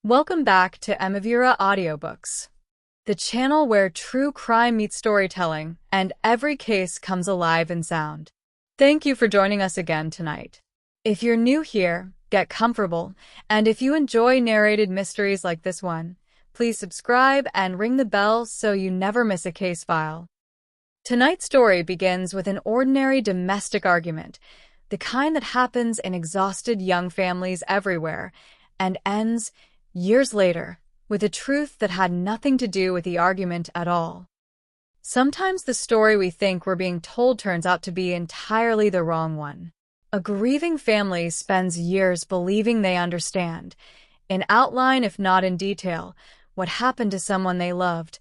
Welcome back to Emavira Audiobooks, the channel where true crime meets storytelling and every case comes alive in sound. Thank you for joining us again tonight. If you're new here, get comfortable, and if you enjoy narrated mysteries like this one, please subscribe and ring the bell so you never miss a case file. Tonight's story begins with an ordinary domestic argument, the kind that happens in exhausted young families everywhere, and ends years later, with a truth that had nothing to do with the argument at all. Sometimes the story we think we're being told turns out to be entirely the wrong one. A grieving family spends years believing they understand, in outline if not in detail, what happened to someone they loved,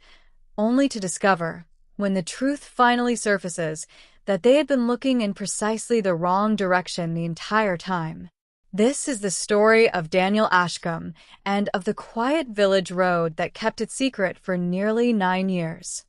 only to discover, when the truth finally surfaces, that they had been looking in precisely the wrong direction the entire time. This is the story of Daniel Ashcombe and of the quiet village road that kept it secret for nearly 9 years.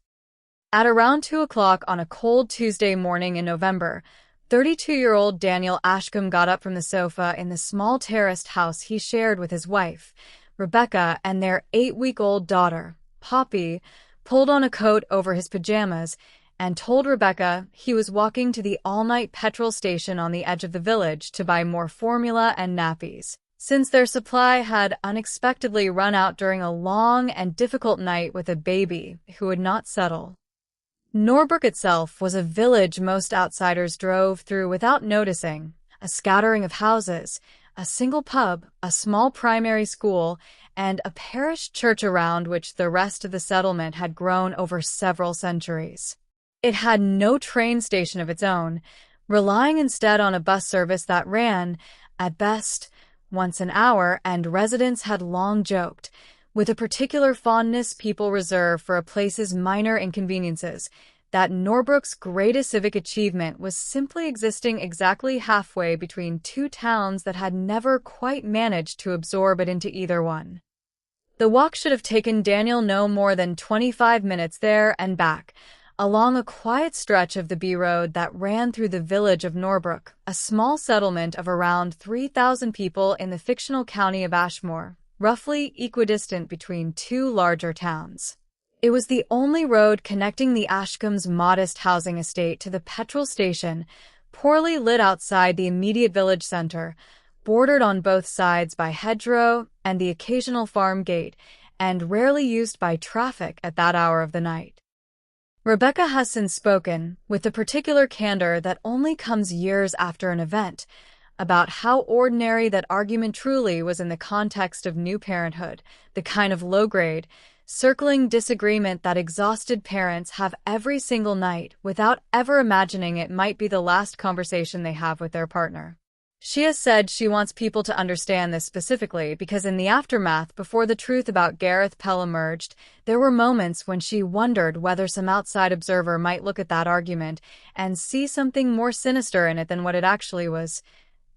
At around 2 o'clock on a cold Tuesday morning in November, 32-year-old Daniel Ashcombe got up from the sofa in the small terraced house he shared with his wife, Rebecca, and their 8-week-old daughter, Poppy, pulled on a coat over his pajamas, and told Rebecca he was walking to the all-night petrol station on the edge of the village to buy more formula and nappies, since their supply had unexpectedly run out during a long and difficult night with a baby who would not settle. Norbrook itself was a village most outsiders drove through without noticing, a scattering of houses, a single pub, a small primary school, and a parish church around which the rest of the settlement had grown over several centuries. It had no train station of its own, relying instead on a bus service that ran, at best, once an hour, and residents had long joked, with a particular fondness people reserve for a place's minor inconveniences, that Norbrook's greatest civic achievement was simply existing exactly halfway between two towns that had never quite managed to absorb it into either one. The walk should have taken Daniel no more than 25 minutes there and back, along a quiet stretch of the B Road that ran through the village of Norbrook, a small settlement of around 3,000 people in the fictional county of Ashmore, roughly equidistant between two larger towns. It was the only road connecting the Ashcombe's modest housing estate to the petrol station, poorly lit outside the immediate village center, bordered on both sides by hedgerow and the occasional farm gate, and rarely used by traffic at that hour of the night. Rebecca has since spoken, with the particular candor that only comes years after an event, about how ordinary that argument truly was in the context of new parenthood, the kind of low-grade, circling disagreement that exhausted parents have every single night without ever imagining it might be the last conversation they have with their partner. She has said she wants people to understand this specifically because in the aftermath, before the truth about Gareth Pell emerged, there were moments when she wondered whether some outside observer might look at that argument and see something more sinister in it than what it actually was.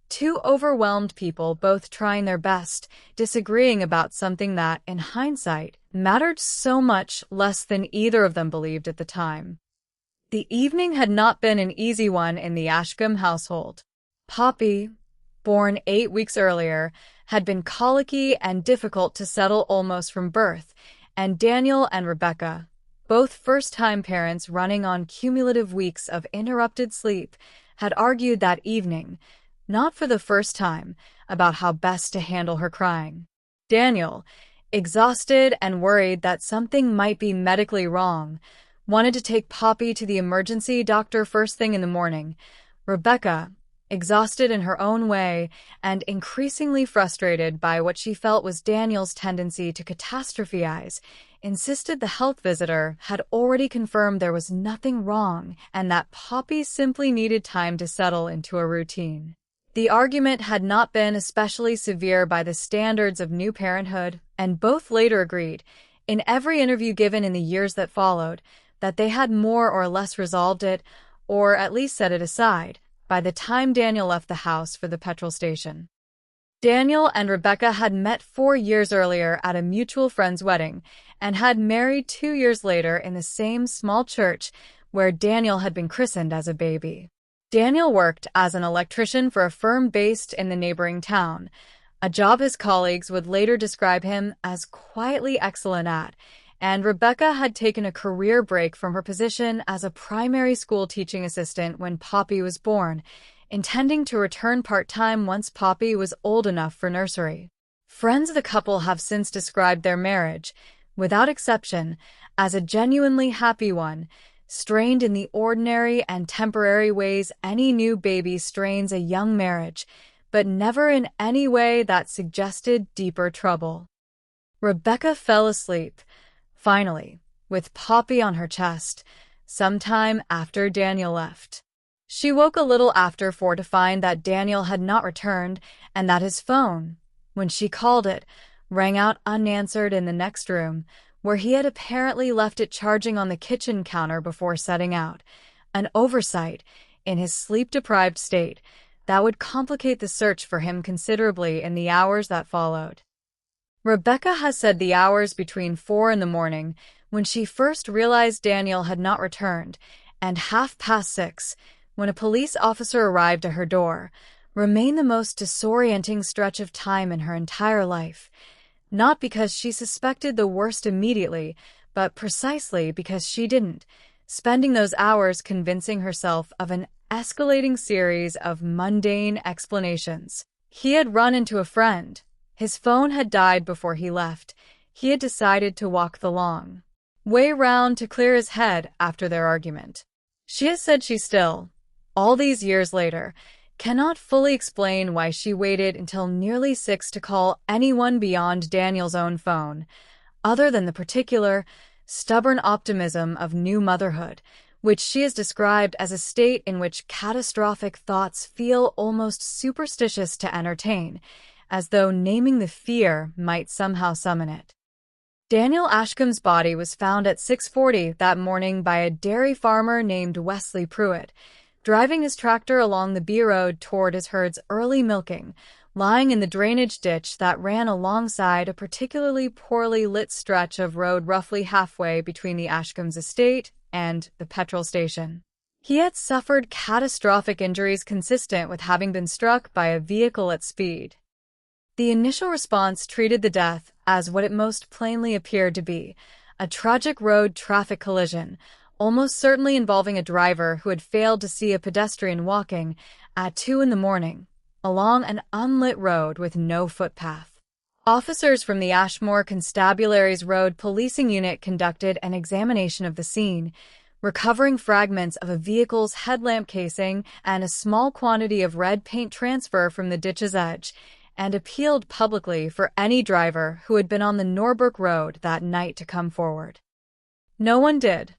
Two overwhelmed people both trying their best, disagreeing about something that, in hindsight, mattered so much less than either of them believed at the time. The evening had not been an easy one in the Ashcombe household. Poppy, born 8 weeks earlier, had been colicky and difficult to settle almost from birth, and Daniel and Rebecca, both first-time parents running on cumulative weeks of interrupted sleep, had argued that evening, not for the first time, about how best to handle her crying. Daniel, exhausted and worried that something might be medically wrong, wanted to take Poppy to the emergency doctor first thing in the morning. Rebecca, exhausted in her own way and increasingly frustrated by what she felt was Daniel's tendency to catastrophize, insisted the health visitor had already confirmed there was nothing wrong and that Poppy simply needed time to settle into a routine. The argument had not been especially severe by the standards of new parenthood, and both later agreed, in every interview given in the years that followed, that they had more or less resolved it, or at least set it aside, by the time Daniel left the house for the petrol station. Daniel and Rebecca had met 4 years earlier at a mutual friend's wedding, and had married 2 years later in the same small church where Daniel had been christened as a baby. Daniel worked as an electrician for a firm based in the neighboring town, a job his colleagues would later describe him as quietly excellent at, and Rebecca had taken a career break from her position as a primary school teaching assistant when Poppy was born, intending to return part-time once Poppy was old enough for nursery. Friends of the couple have since described their marriage, without exception, as a genuinely happy one, strained in the ordinary and temporary ways any new baby strains a young marriage, but never in any way that suggested deeper trouble. Rebecca fell asleep, finally, with Poppy on her chest, sometime after Daniel left. She woke a little after 4 to find that Daniel had not returned and that his phone, when she called it, rang out unanswered in the next room, where he had apparently left it charging on the kitchen counter before setting out, an oversight, in his sleep-deprived state, that would complicate the search for him considerably in the hours that followed. Rebecca has said the hours between 4 in the morning, when she first realized Daniel had not returned, and 6:30, when a police officer arrived at her door, remain the most disorienting stretch of time in her entire life, not because she suspected the worst immediately, but precisely because she didn't, spending those hours convincing herself of an escalating series of mundane explanations. He had run into a friend. His phone had died before he left. He had decided to walk the long way round to clear his head after their argument. She has said she still, all these years later, cannot fully explain why she waited until nearly 6 to call anyone beyond Daniel's own phone, other than the particular, stubborn optimism of new motherhood, which she has described as a state in which catastrophic thoughts feel almost superstitious to entertain, as though naming the fear might somehow summon it. Daniel Ashcombe's body was found at 6:40 that morning by a dairy farmer named Wesley Pruitt, driving his tractor along the B road toward his herd's early milking, lying in the drainage ditch that ran alongside a particularly poorly lit stretch of road roughly halfway between the Ashcombe's estate and the petrol station. He had suffered catastrophic injuries consistent with having been struck by a vehicle at speed. The initial response treated the death as what it most plainly appeared to be, a tragic road traffic collision, almost certainly involving a driver who had failed to see a pedestrian walking at 2 in the morning, along an unlit road with no footpath. Officers from the Ashmore Constabulary's Road Policing Unit conducted an examination of the scene, recovering fragments of a vehicle's headlamp casing and a small quantity of red paint transfer from the ditch's edge, and appealed publicly for any driver who had been on the Norbrook Road that night to come forward. No one did.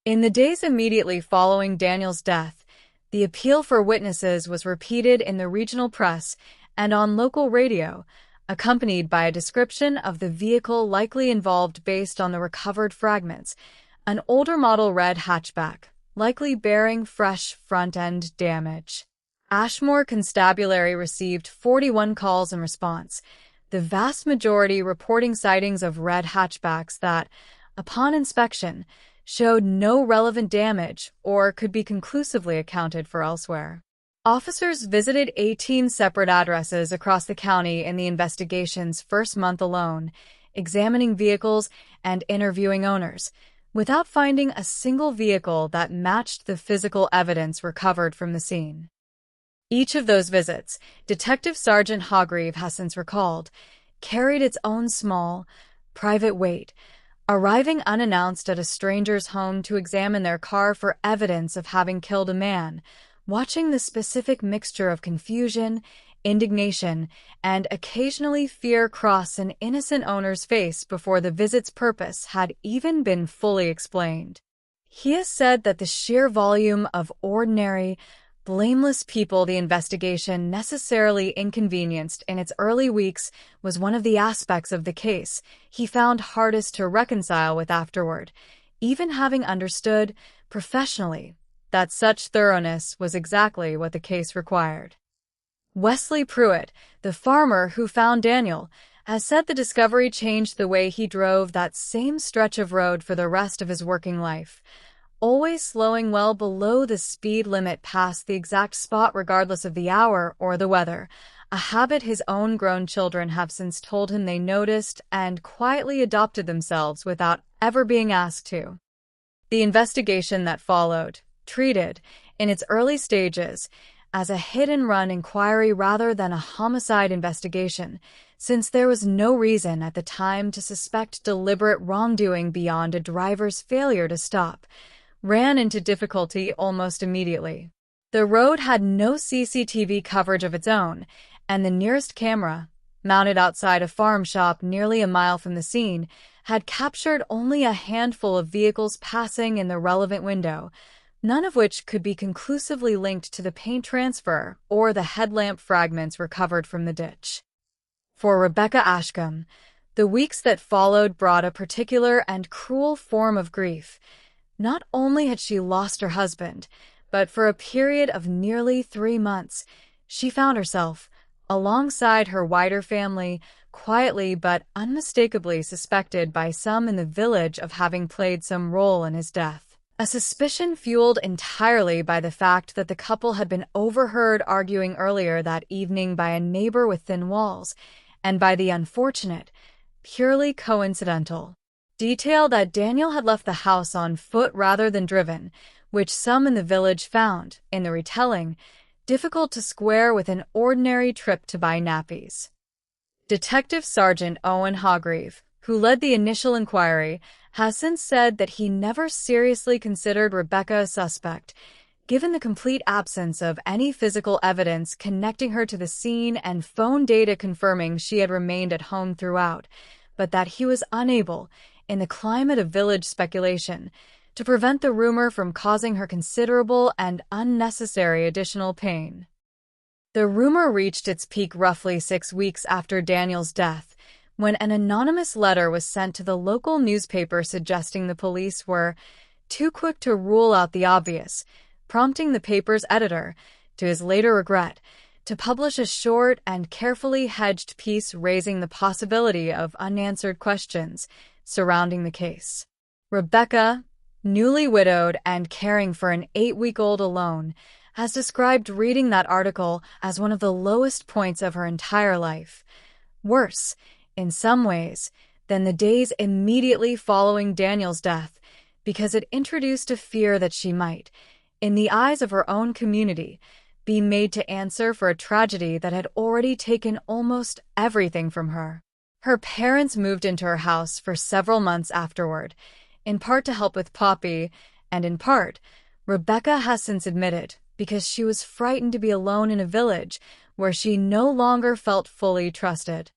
In the days immediately following Daniel's death, the appeal for witnesses was repeated in the regional press and on local radio, accompanied by a description of the vehicle likely involved based on the recovered fragments, an older model red hatchback, likely bearing fresh front-end damage. Ashmore Constabulary received 41 calls in response, the vast majority reporting sightings of red hatchbacks that, upon inspection, showed no relevant damage or could be conclusively accounted for elsewhere. Officers visited 18 separate addresses across the county in the investigation's first month alone, examining vehicles and interviewing owners, without finding a single vehicle that matched the physical evidence recovered from the scene. Each of those visits, Detective Sergeant Hogreave has since recalled, carried its own small, private weight, arriving unannounced at a stranger's home to examine their car for evidence of having killed a man, watching the specific mixture of confusion, indignation, and occasionally fear cross an innocent owner's face before the visit's purpose had even been fully explained. He has said that the sheer volume of ordinary, blameless people the investigation necessarily inconvenienced in its early weeks was one of the aspects of the case he found hardest to reconcile with afterward, even having understood, professionally, that such thoroughness was exactly what the case required. Wesley Pruitt, the farmer who found Daniel, has said the discovery changed the way he drove that same stretch of road for the rest of his working life, always slowing well below the speed limit past the exact spot regardless of the hour or the weather, a habit his own grown children have since told him they noticed and quietly adopted themselves without ever being asked to. The investigation that followed, treated, in its early stages, as a hit-and-run inquiry rather than a homicide investigation, since there was no reason at the time to suspect deliberate wrongdoing beyond a driver's failure to stop, ran into difficulty almost immediately. The road had no CCTV coverage of its own, and the nearest camera, mounted outside a farm shop nearly a mile from the scene, had captured only a handful of vehicles passing in the relevant window, none of which could be conclusively linked to the paint transfer or the headlamp fragments recovered from the ditch. For Rebecca Ashcombe, the weeks that followed brought a particular and cruel form of grief. Not only had she lost her husband, but for a period of nearly 3 months, she found herself, alongside her wider family, quietly but unmistakably suspected by some in the village of having played some role in his death. A suspicion fueled entirely by the fact that the couple had been overheard arguing earlier that evening by a neighbor with thin walls, and by the unfortunate, purely coincidental detail that Daniel had left the house on foot rather than driven, which some in the village found, in the retelling, difficult to square with an ordinary trip to buy nappies. Detective Sergeant Owen Hargreave, who led the initial inquiry, has since said that he never seriously considered Rebecca a suspect, given the complete absence of any physical evidence connecting her to the scene and phone data confirming she had remained at home throughout, but that he was unable, in the climate of village speculation, to prevent the rumor from causing her considerable and unnecessary additional pain. The rumor reached its peak roughly 6 weeks after Daniel's death, when an anonymous letter was sent to the local newspaper suggesting the police were too quick to rule out the obvious, prompting the paper's editor, to his later regret, to publish a short and carefully hedged piece raising the possibility of unanswered questions surrounding the case. Rebecca, newly widowed and caring for an 8-week-old alone, has described reading that article as one of the lowest points of her entire life. Worse, in some ways, than the days immediately following Daniel's death, because it introduced a fear that she might, in the eyes of her own community, be made to answer for a tragedy that had already taken almost everything from her. Her parents moved into her house for several months afterward, in part to help with Poppy, and in part, Rebecca has since admitted, because she was frightened to be alone in a village where she no longer felt fully trusted.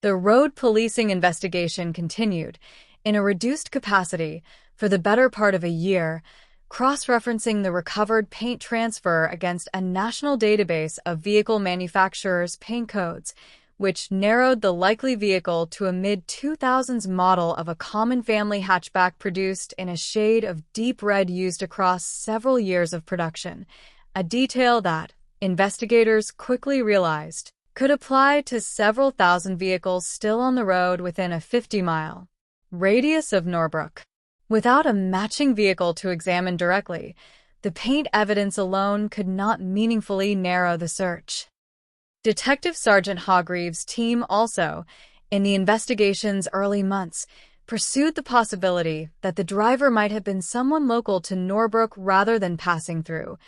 The road policing investigation continued, in a reduced capacity, for the better part of a year, cross-referencing the recovered paint transfer against a national database of vehicle manufacturers' paint codes, which narrowed the likely vehicle to a mid-2000s model of a common family hatchback produced in a shade of deep red used across several years of production, a detail that, investigators quickly realized, could apply to several thousand vehicles still on the road within a 50-mile radius of Norbrook. Without a matching vehicle to examine directly, the paint evidence alone could not meaningfully narrow the search. Detective Sergeant Hargreave's team also, in the investigation's early months, pursued the possibility that the driver might have been someone local to Norbrook rather than passing through,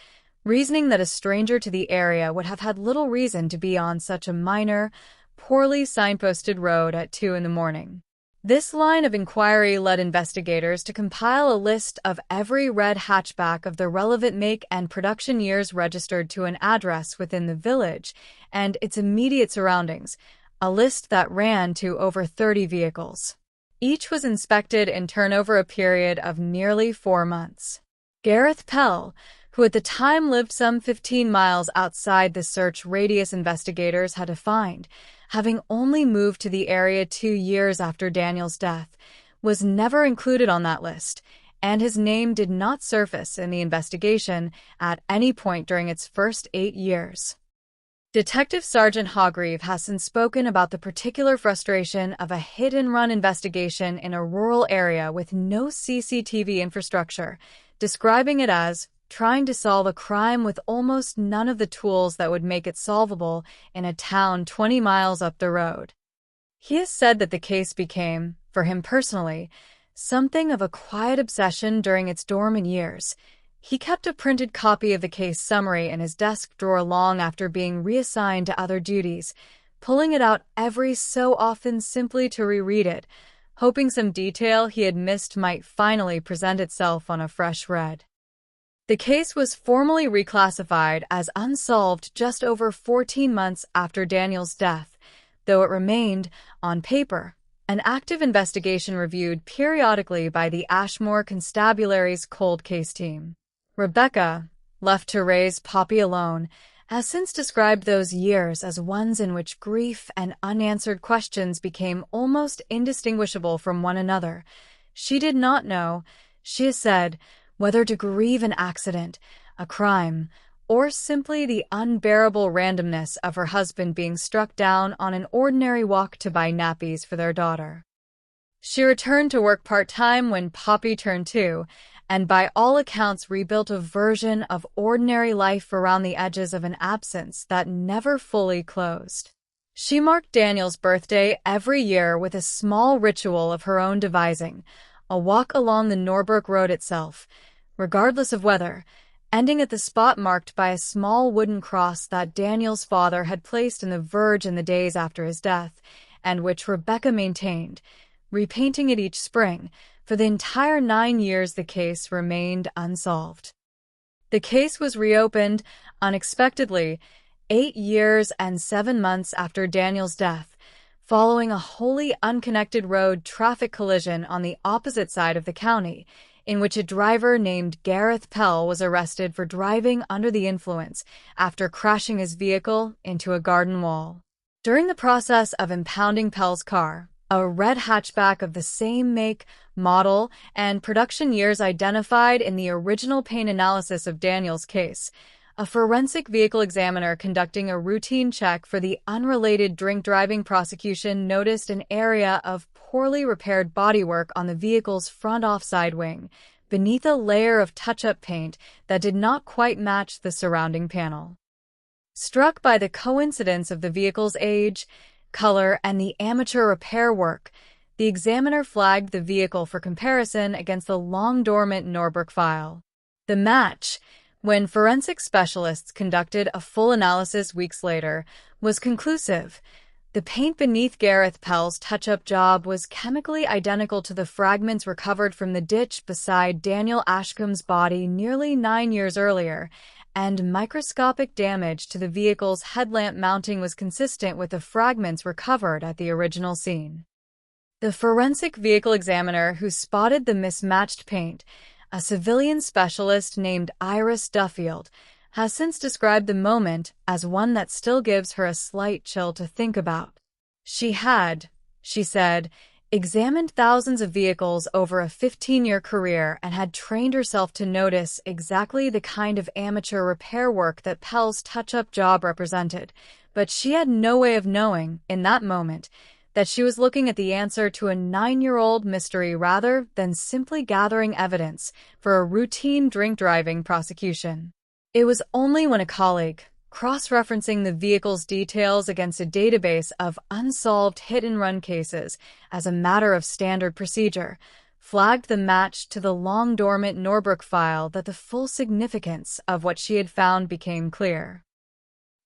reasoning that a stranger to the area would have had little reason to be on such a minor, poorly signposted road at 2 a.m. This line of inquiry led investigators to compile a list of every red hatchback of the relevant make and production years registered to an address within the village and its immediate surroundings, a list that ran to over 30 vehicles. Each was inspected in turn over a period of nearly 4 months. Gareth Pell, who at the time lived some 15 miles outside the search radius investigators had defined, having only moved to the area 2 years after Daniel's death, was never included on that list, and his name did not surface in the investigation at any point during its first 8 years. Detective Sergeant Hargreave has since spoken about the particular frustration of a hit-and-run investigation in a rural area with no CCTV infrastructure, describing it as trying to solve a crime with almost none of the tools that would make it solvable in a town 20 miles up the road. He has said that the case became, for him personally, something of a quiet obsession during its dormant years. He kept a printed copy of the case summary in his desk drawer long after being reassigned to other duties, pulling it out every so often simply to reread it, hoping some detail he had missed might finally present itself on a fresh read. The case was formally reclassified as unsolved just over 14 months after Daniel's death, though it remained, on paper, an active investigation reviewed periodically by the Ashmore Constabulary's cold case team. Rebecca, left to raise Poppy alone, has since described those years as ones in which grief and unanswered questions became almost indistinguishable from one another. She did not know, she has said, whether to grieve an accident, a crime, or simply the unbearable randomness of her husband being struck down on an ordinary walk to buy nappies for their daughter. She returned to work part-time when Poppy turned 2, and by all accounts rebuilt a version of ordinary life around the edges of an absence that never fully closed. She marked Daniel's birthday every year with a small ritual of her own devising, a walk along the Norbrook Road itself, regardless of weather, ending at the spot marked by a small wooden cross that Daniel's father had placed in the verge in the days after his death, and which Rebecca maintained, repainting it each spring. For the entire 9 years the case remained unsolved. The case was reopened, unexpectedly, 8 years and 7 months after Daniel's death, following a wholly unconnected road traffic collision on the opposite side of the county, in which a driver named Gareth Pell was arrested for driving under the influence after crashing his vehicle into a garden wall. During the process of impounding Pell's car, a red hatchback of the same make, model, and production years identified in the original paint analysis of Daniel's case, a forensic vehicle examiner conducting a routine check for the unrelated drink-driving prosecution noticed an area of poorly repaired bodywork on the vehicle's front offside wing, beneath a layer of touch-up paint that did not quite match the surrounding panel. Struck by the coincidence of the vehicle's age, color, and the amateur repair work, the examiner flagged the vehicle for comparison against the long-dormant Norbrook file. The match, when forensic specialists conducted a full analysis weeks later, was conclusive. The paint beneath Gareth Pell's touch-up job was chemically identical to the fragments recovered from the ditch beside Daniel Ashcombe's body nearly 9 years earlier, and microscopic damage to the vehicle's headlamp mounting was consistent with the fragments recovered at the original scene. The forensic vehicle examiner who spotted the mismatched paint, a civilian specialist named Iris Duffield, has since described the moment as one that still gives her a slight chill to think about. She had, she said, examined thousands of vehicles over a 15-year career and had trained herself to notice exactly the kind of amateur repair work that Pell's touch-up job represented, but she had no way of knowing, in that moment, that she was looking at the answer to a 9-year-old mystery rather than simply gathering evidence for a routine drink-driving prosecution. It was only when a colleague, cross-referencing the vehicle's details against a database of unsolved hit-and-run cases as a matter of standard procedure, flagged the match to the long-dormant Norbrook file that the full significance of what she had found became clear.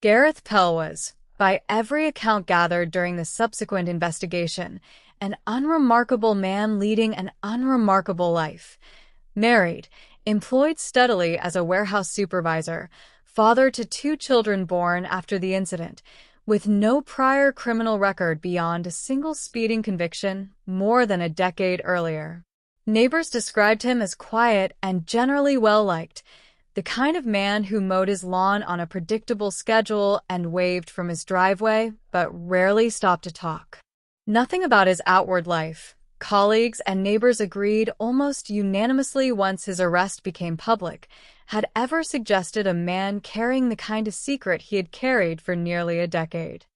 Gareth Pell was, by every account gathered during the subsequent investigation, an unremarkable man leading an unremarkable life. Married, employed steadily as a warehouse supervisor, father to 2 children born after the incident, with no prior criminal record beyond a single speeding conviction more than a decade earlier. Neighbors described him as quiet and generally well-liked, the kind of man who mowed his lawn on a predictable schedule and waved from his driveway, but rarely stopped to talk. Nothing about his outward life, colleagues and neighbors agreed almost unanimously once his arrest became public, had ever suggested a man carrying the kind of secret he had carried for nearly a decade.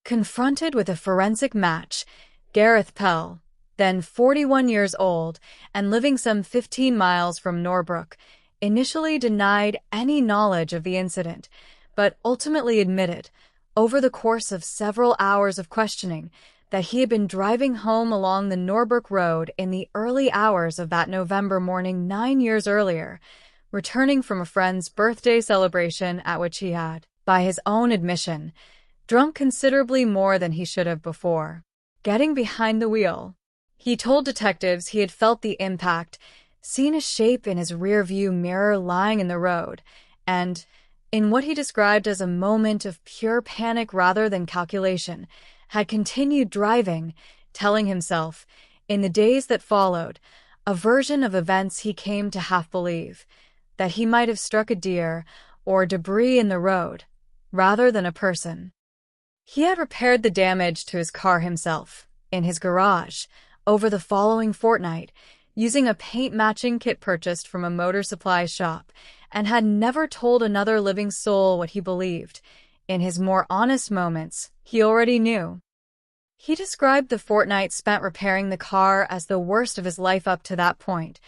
Confronted with a forensic match, Gareth Pell, then 41 years old and living some 15 miles from Norbrook, initially denied any knowledge of the incident, but ultimately admitted, over the course of several hours of questioning, that he had been driving home along the Norbrook Road in the early hours of that November morning 9 years earlier, returning from a friend's birthday celebration at which he had, by his own admission, drunk considerably more than he should have before getting behind the wheel. He told detectives he had felt the impact, seen a shape in his rear-view mirror lying in the road, and, in what he described as a moment of pure panic rather than calculation, had continued driving, telling himself, in the days that followed, a version of events he came to half believe, that he might have struck a deer or debris in the road, rather than a person. He had repaired the damage to his car himself, in his garage, over the following fortnight, using a paint-matching kit purchased from a motor supply shop, and had never told another living soul what he believed. In his more honest moments, he already knew. He described the fortnight spent repairing the car as the worst of his life up to that point,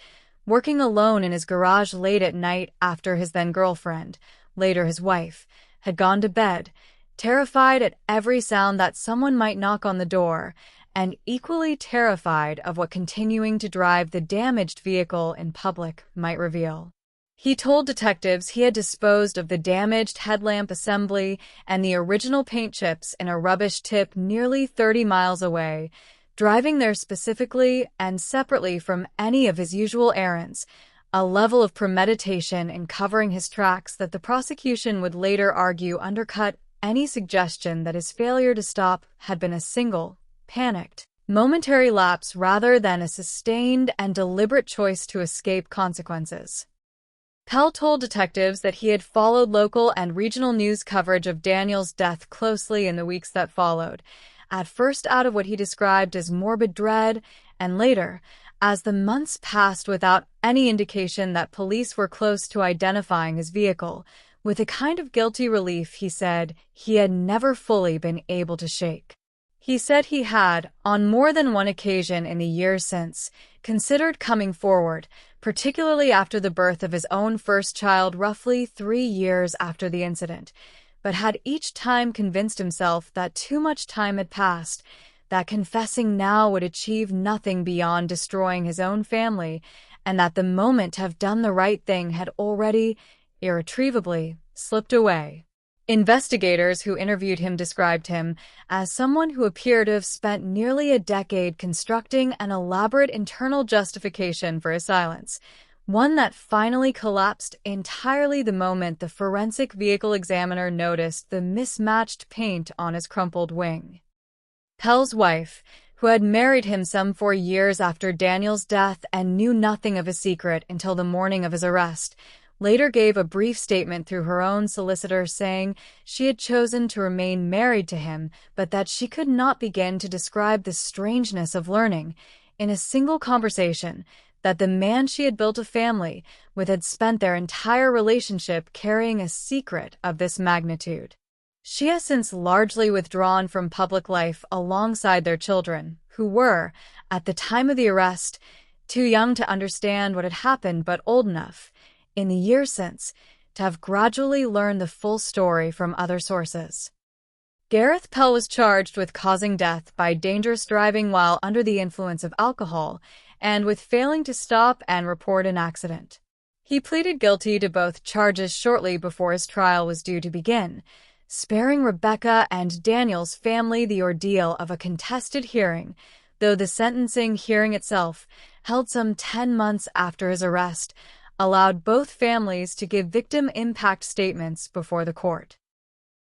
working alone in his garage late at night after his then-girlfriend, later his wife, had gone to bed, terrified at every sound that someone might knock on the door, and equally terrified of what continuing to drive the damaged vehicle in public might reveal. He told detectives he had disposed of the damaged headlamp assembly and the original paint chips in a rubbish tip nearly 30 miles away, driving there specifically and separately from any of his usual errands, a level of premeditation in covering his tracks that the prosecution would later argue undercut any suggestion that his failure to stop had been a single, panicked, momentary lapse rather than a sustained and deliberate choice to escape consequences. Pell told detectives that he had followed local and regional news coverage of Daniel's death closely in the weeks that followed, at first out of what he described as morbid dread, and later, as the months passed without any indication that police were close to identifying his vehicle, with a kind of guilty relief he said he had never fully been able to shake. He said he had, on more than one occasion in the years since, considered coming forward, particularly after the birth of his own first child roughly 3 years after the incident, but had each time convinced himself that too much time had passed, that confessing now would achieve nothing beyond destroying his own family, and that the moment to have done the right thing had already, irretrievably, slipped away. Investigators who interviewed him described him as someone who appeared to have spent nearly a decade constructing an elaborate internal justification for his silence, one that finally collapsed entirely the moment the forensic vehicle examiner noticed the mismatched paint on his crumpled wing. Pell's wife, who had married him some 4 years after Daniel's death and knew nothing of his secret until the morning of his arrest, later gave a brief statement through her own solicitor saying she had chosen to remain married to him, but that she could not begin to describe the strangeness of learning, in a single conversation, that the man she had built a family with had spent their entire relationship carrying a secret of this magnitude. She has since largely withdrawn from public life alongside their children, who were, at the time of the arrest, too young to understand what had happened but old enough, in the years since, to have gradually learned the full story from other sources. Gareth Pell was charged with causing death by dangerous driving while under the influence of alcohol and with failing to stop and report an accident. He pleaded guilty to both charges shortly before his trial was due to begin, sparing Rebecca and Daniel's family the ordeal of a contested hearing, though the sentencing hearing itself, held some 10 months after his arrest, allowed both families to give victim impact statements before the court.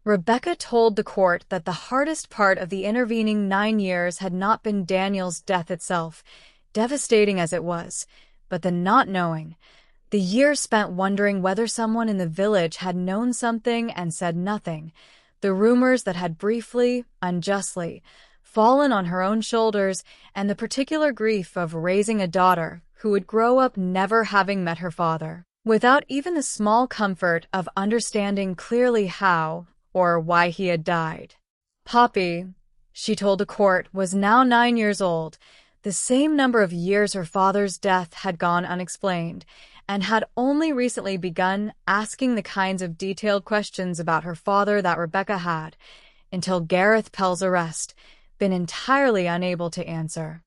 Rebecca told the court that the hardest part of the intervening 9 years had not been Daniel's death itself, devastating as it was, but the not knowing, the years spent wondering whether someone in the village had known something and said nothing, the rumors that had briefly, unjustly, fallen on her own shoulders, and the particular grief of raising a daughter who would grow up never having met her father, without even the small comfort of understanding clearly how or why he had died. Poppy, she told the court, was now 9 years old, the same number of years her father's death had gone unexplained, and had only recently begun asking the kinds of detailed questions about her father that Rebecca had, until Gareth Pell's arrest, been entirely unable to answer.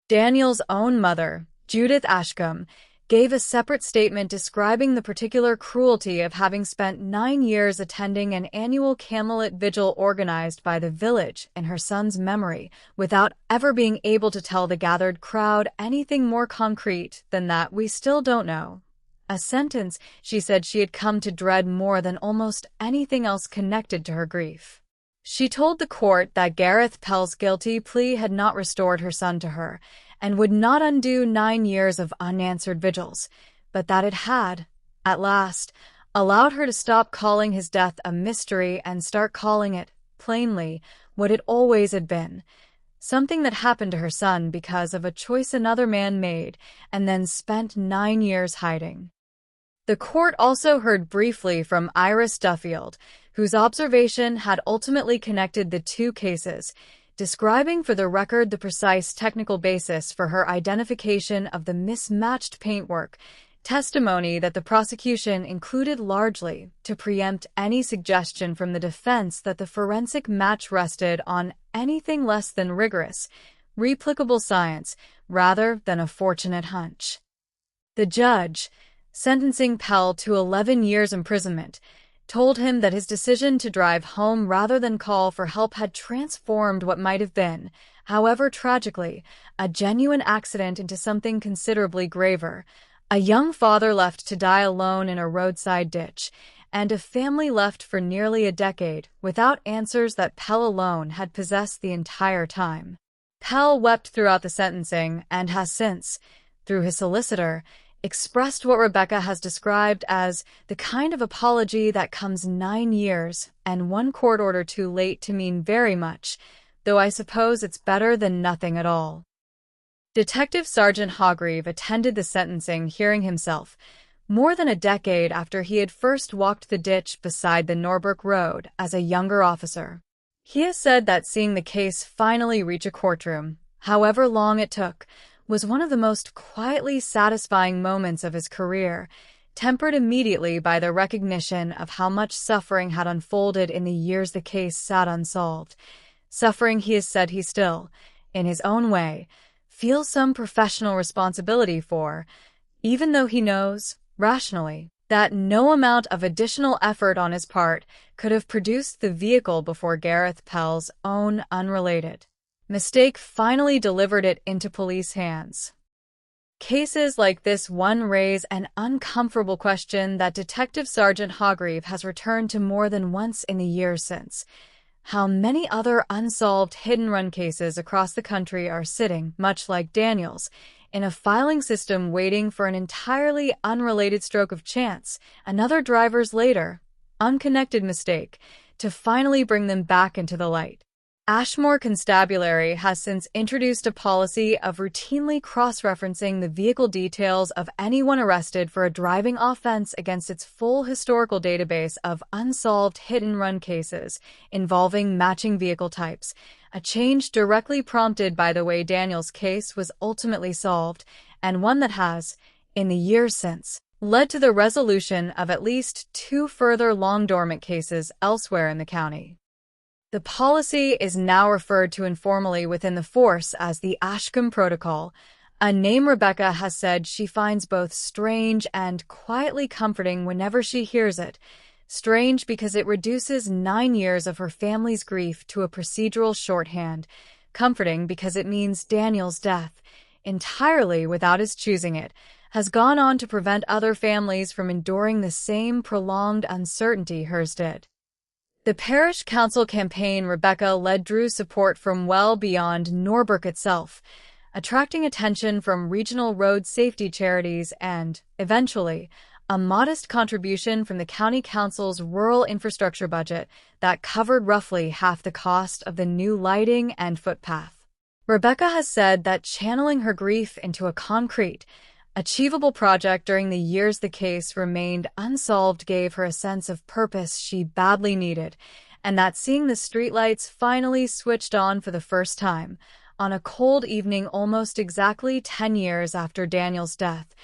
Daniel's own mother, Judith Ashcombe, gave a separate statement describing the particular cruelty of having spent 9 years attending an annual Camelot vigil organized by the village in her son's memory, without ever being able to tell the gathered crowd anything more concrete than that we still don't know. A sentence she said she had come to dread more than almost anything else connected to her grief. She told the court that Gareth Pell's guilty plea had not restored her son to her, and would not undo 9 years of unanswered vigils, but that it had, at last, allowed her to stop calling his death a mystery and start calling it, plainly, what it always had been, something that happened to her son because of a choice another man made and then spent 9 years hiding. The court also heard briefly from Iris Duffield, whose observation had ultimately connected the two cases, describing for the record the precise technical basis for her identification of the mismatched paintwork, testimony that the prosecution included largely to preempt any suggestion from the defense that the forensic match rested on anything less than rigorous, replicable science rather than a fortunate hunch. The judge, sentencing Pell to 11 years imprisonment, told him that his decision to drive home rather than call for help had transformed what might have been, however tragically, a genuine accident into something considerably graver: a young father left to die alone in a roadside ditch, and a family left for nearly a decade without answers that Pell alone had possessed the entire time. Pell wept throughout the sentencing and has since, through his solicitor, expressed what Rebecca has described as the kind of apology that comes 9 years and 1 court order too late to mean very much, though I suppose it's better than nothing at all. Detective Sergeant Hargreave attended the sentencing hearing himself, more than a decade after he had first walked the ditch beside the Norbrook Road as a younger officer. He has said that seeing the case finally reach a courtroom, however long it took, was one of the most quietly satisfying moments of his career, tempered immediately by the recognition of how much suffering had unfolded in the years the case sat unsolved. Suffering he has said he still, in his own way, feels some professional responsibility for, even though he knows, rationally, that no amount of additional effort on his part could have produced the vehicle before Gareth Pell's own unrelated mistake finally delivered it into police hands. Cases like this one raise an uncomfortable question that Detective Sergeant Hargreave has returned to more than once in the years since. How many other unsolved hit-and-run cases across the country are sitting, much like Daniel's, in a filing system waiting for an entirely unrelated stroke of chance, another driver's later, unconnected mistake, to finally bring them back into the light? Ashmore Constabulary has since introduced a policy of routinely cross-referencing the vehicle details of anyone arrested for a driving offense against its full historical database of unsolved hit-and-run cases involving matching vehicle types, a change directly prompted by the way Daniel's case was ultimately solved, and one that has, in the years since, led to the resolution of at least 2 further long-dormant cases elsewhere in the county. The policy is now referred to informally within the force as the Ashcombe Protocol, a name Rebecca has said she finds both strange and quietly comforting whenever she hears it. Strange because it reduces 9 years of her family's grief to a procedural shorthand, comforting because it means Daniel's death, entirely without his choosing it, has gone on to prevent other families from enduring the same prolonged uncertainty hers did. The parish council campaign Rebecca led drew support from well beyond Norbrook itself, attracting attention from regional road safety charities and, eventually, a modest contribution from the county council's rural infrastructure budget that covered roughly half the cost of the new lighting and footpath. Rebecca has said that channeling her grief into a concrete, achievable project during the years the case remained unsolved gave her a sense of purpose she badly needed, and that seeing the streetlights finally switched on for the first time, on a cold evening almost exactly 10 years after Daniel's death,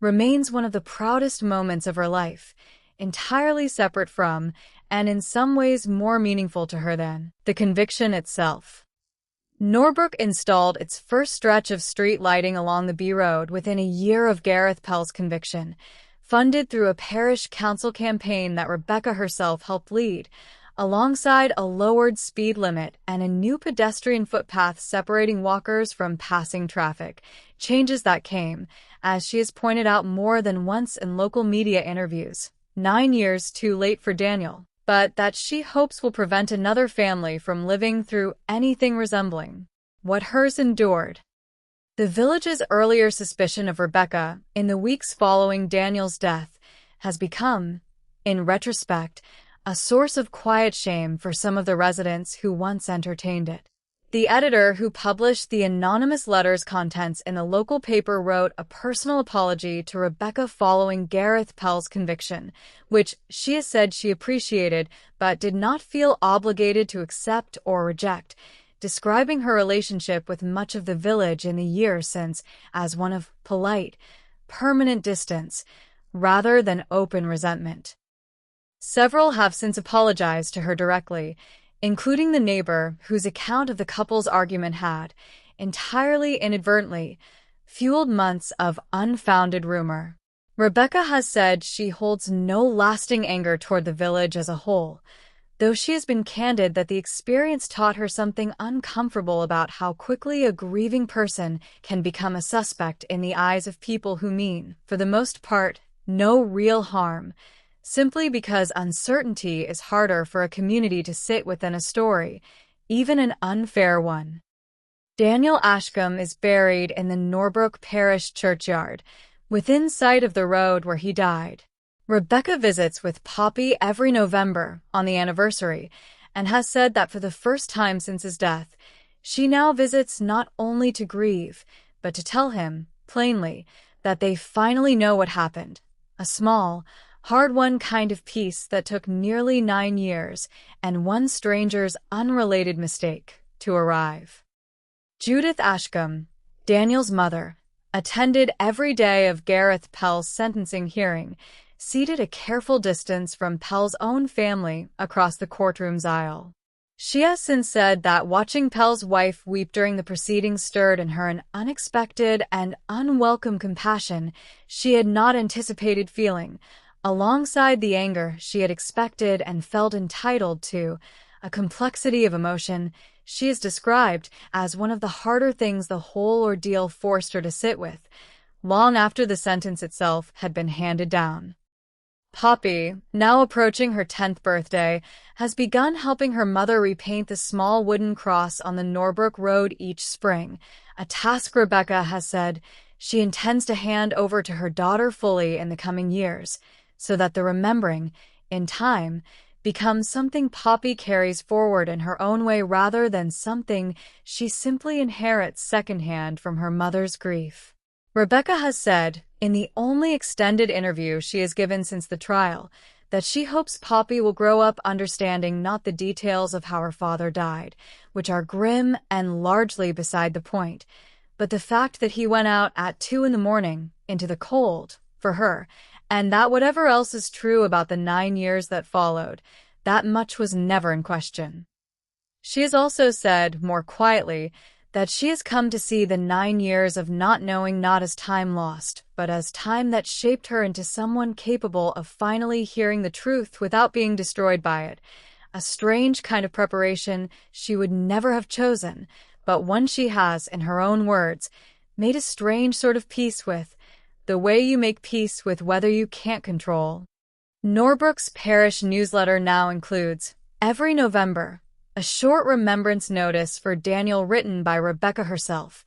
remains one of the proudest moments of her life, entirely separate from, and in some ways more meaningful to her than, the conviction itself. Norbrook installed its first stretch of street lighting along the B Road within a year of Gareth Pell's conviction, funded through a parish council campaign that Rebecca herself helped lead, alongside a lowered speed limit and a new pedestrian footpath separating walkers from passing traffic. Changes that came, as she has pointed out more than once in local media interviews, 9 years too late for Daniel, but that she hopes will prevent another family from living through anything resembling what hers endured. The village's earlier suspicion of Rebecca in the weeks following Daniel's death has become, in retrospect, a source of quiet shame for some of the residents who once entertained it. The editor who published the anonymous letter's contents in the local paper wrote a personal apology to Rebecca following Gareth Pell's conviction, which she has said she appreciated but did not feel obligated to accept or reject, describing her relationship with much of the village in the years since as one of polite, permanent distance, rather than open resentment. Several have since apologized to her directly, including the neighbor whose account of the couple's argument had, entirely inadvertently, fueled months of unfounded rumor. Rebecca has said she holds no lasting anger toward the village as a whole, though she has been candid that the experience taught her something uncomfortable about how quickly a grieving person can become a suspect in the eyes of people who mean, for the most part, no real harm, simply because uncertainty is harder for a community to sit with than a story, even an unfair one. Daniel Ashcombe is buried in the Norbrook Parish churchyard, within sight of the road where he died. Rebecca visits with Poppy every November on the anniversary, and has said that for the first time since his death, she now visits not only to grieve, but to tell him, plainly, that they finally know what happened. A small, hard-won kind of peace that took nearly 9 years and one stranger's unrelated mistake to arrive. Judith Ashcombe, Daniel's mother, attended every day of Gareth Pell's sentencing hearing, seated a careful distance from Pell's own family across the courtroom's aisle. She has since said that watching Pell's wife weep during the proceedings stirred in her an unexpected and unwelcome compassion she had not anticipated feeling, alongside the anger she had expected and felt entitled to, a complexity of emotion she has described as one of the harder things the whole ordeal forced her to sit with, long after the sentence itself had been handed down. Poppy, now approaching her 10th birthday, has begun helping her mother repaint the small wooden cross on the Norbrook Road each spring, a task Rebecca has said she intends to hand over to her daughter fully in the coming years, so that the remembering, in time, becomes something Poppy carries forward in her own way rather than something she simply inherits secondhand from her mother's grief. Rebecca has said, in the only extended interview she has given since the trial, that she hopes Poppy will grow up understanding not the details of how her father died, which are grim and largely beside the point, but the fact that he went out at 2 a.m. into the cold, for her, and that whatever else is true about the 9 years that followed, that much was never in question. She has also said, more quietly, that she has come to see the 9 years of not knowing not as time lost, but as time that shaped her into someone capable of finally hearing the truth without being destroyed by it, a strange kind of preparation she would never have chosen, but one she has, in her own words, made a strange sort of peace with, the way you make peace with whether you can't control. Norbrook's parish newsletter now includes, every November, a short remembrance notice for Daniel written by Rebecca herself,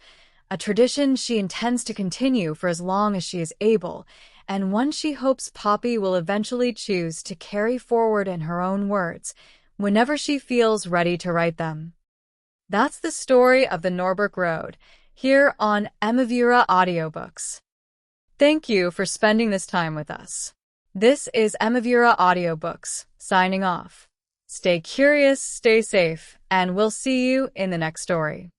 a tradition she intends to continue for as long as she is able, and one she hopes Poppy will eventually choose to carry forward in her own words, whenever she feels ready to write them. That's the story of the Norbrook Road, here on Emavira Audiobooks. Thank you for spending this time with us. This is Emavira Audiobooks, signing off. Stay curious, stay safe, and we'll see you in the next story.